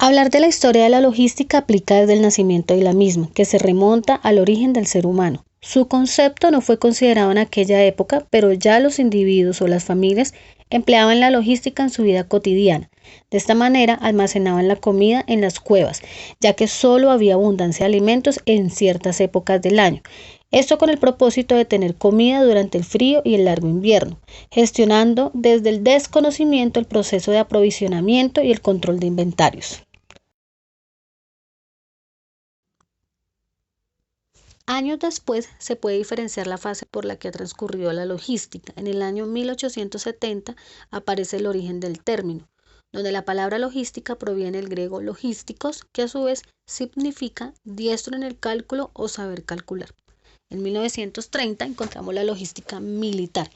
Hablar de la historia de la logística aplica desde el nacimiento de la misma, que se remonta al origen del ser humano. Su concepto no fue considerado en aquella época, pero ya los individuos o las familias empleaban la logística en su vida cotidiana. De esta manera almacenaban la comida en las cuevas, ya que solo había abundancia de alimentos en ciertas épocas del año. Esto con el propósito de tener comida durante el frío y el largo invierno, gestionando desde el desconocimiento el proceso de aprovisionamiento y el control de inventarios. Años después se puede diferenciar la fase por la que ha transcurrido la logística. En el año 1870 aparece el origen del término, donde la palabra logística proviene del griego logísticos, que a su vez significa diestro en el cálculo o saber calcular. En 1930 encontramos la logística militar.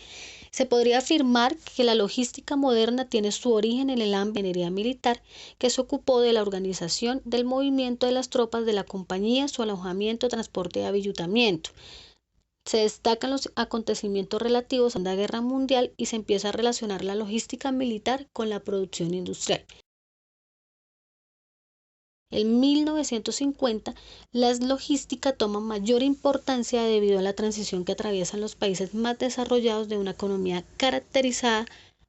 Se podría afirmar que la logística moderna tiene su origen en el ámbito de la ingeniería militar, que se ocupó de la organización del movimiento de las tropas de la compañía, su alojamiento, transporte y avituallamiento. Se destacan los acontecimientos relativos a la Segunda Guerra Mundial y se empieza a relacionar la logística militar con la producción industrial. En 1950, la logística toma mayor importancia debido a la transición que atraviesan los países más desarrollados de una economía caracterizada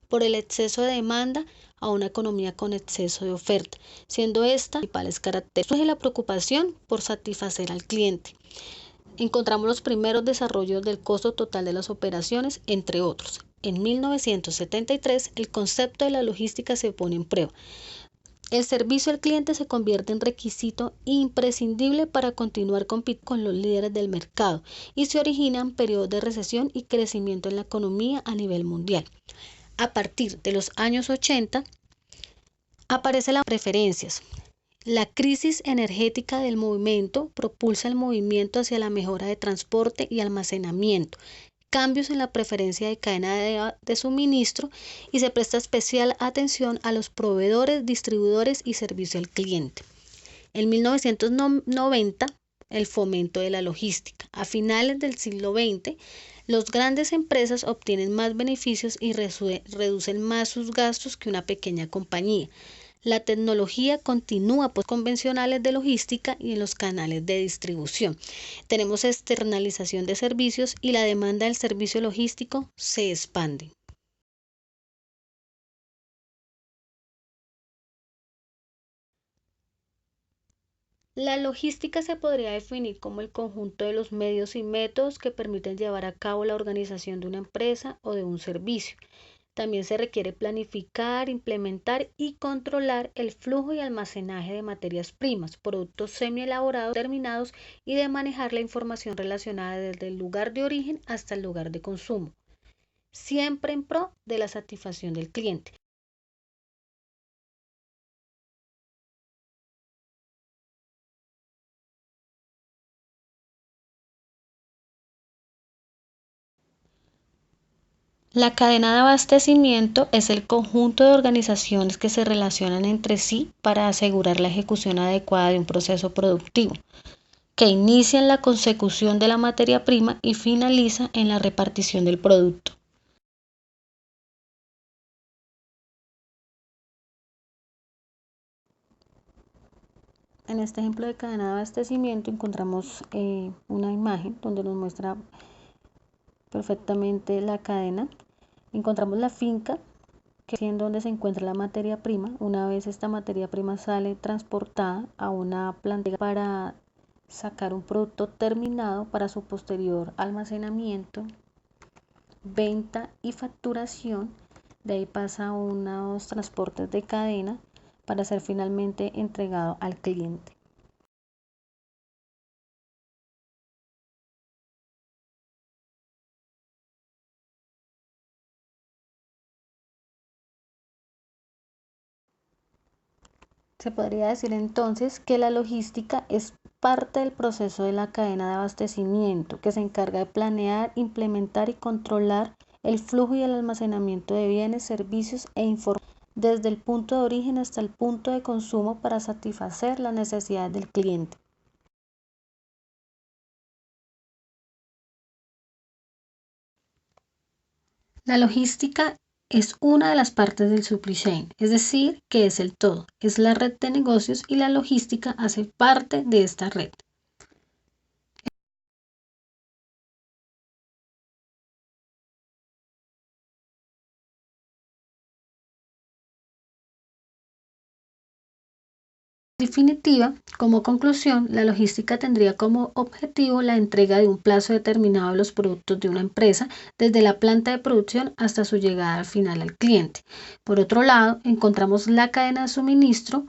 por el exceso de demanda a una economía con exceso de oferta, siendo esta principales características. Surge la preocupación por satisfacer al cliente. Encontramos los primeros desarrollos del costo total de las operaciones, entre otros. En 1973, el concepto de la logística se pone en prueba. El servicio al cliente se convierte en requisito imprescindible para continuar compitiendo con los líderes del mercado y se originan periodos de recesión y crecimiento en la economía a nivel mundial. A partir de los años 80 aparecen las preferencias. La crisis energética del momento propulsa el movimiento hacia la mejora de transporte y almacenamiento, cambios en la preferencia de cadena de suministro y se presta especial atención a los proveedores, distribuidores y servicio al cliente. En 1990, el fomento de la logística. A finales del siglo XX, las grandes empresas obtienen más beneficios y reducen más sus gastos que una pequeña compañía. La tecnología continúa convencionales de logística y en los canales de distribución. Tenemos externalización de servicios y la demanda del servicio logístico se expande. La logística se podría definir como el conjunto de los medios y métodos que permiten llevar a cabo la organización de una empresa o de un servicio. También se requiere planificar, implementar y controlar el flujo y almacenaje de materias primas, productos semi-elaborados, terminados y de manejar la información relacionada desde el lugar de origen hasta el lugar de consumo, siempre en pro de la satisfacción del cliente. La cadena de abastecimiento es el conjunto de organizaciones que se relacionan entre sí para asegurar la ejecución adecuada de un proceso productivo, que inicia en la consecución de la materia prima y finaliza en la repartición del producto. En este ejemplo de cadena de abastecimiento encontramos una imagen donde nos muestra perfectamente la cadena. Encontramos la finca, que es en donde se encuentra la materia prima. Una vez esta materia prima sale transportada a una planta para sacar un producto terminado para su posterior almacenamiento, venta y facturación. De ahí pasa a unos transportes de cadena para ser finalmente entregado al cliente. Se podría decir entonces que la logística es parte del proceso de la cadena de abastecimiento que se encarga de planear, implementar y controlar el flujo y el almacenamiento de bienes, servicios e información desde el punto de origen hasta el punto de consumo para satisfacer las necesidades del cliente. La logística es una de las partes del supply chain, es decir, que es el todo, es la red de negocios y la logística hace parte de esta red. En definitiva, como conclusión, la logística tendría como objetivo la entrega de un plazo determinado de los productos de una empresa, desde la planta de producción hasta su llegada final al cliente. Por otro lado, encontramos la cadena de suministro,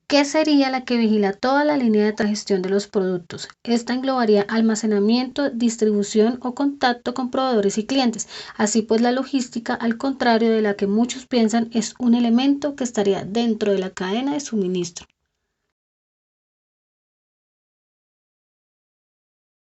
que sería la que vigila toda la línea de gestión de los productos. Esta englobaría almacenamiento, distribución o contacto con proveedores y clientes. Así pues, la logística, al contrario de la que muchos piensan, es un elemento que estaría dentro de la cadena de suministro.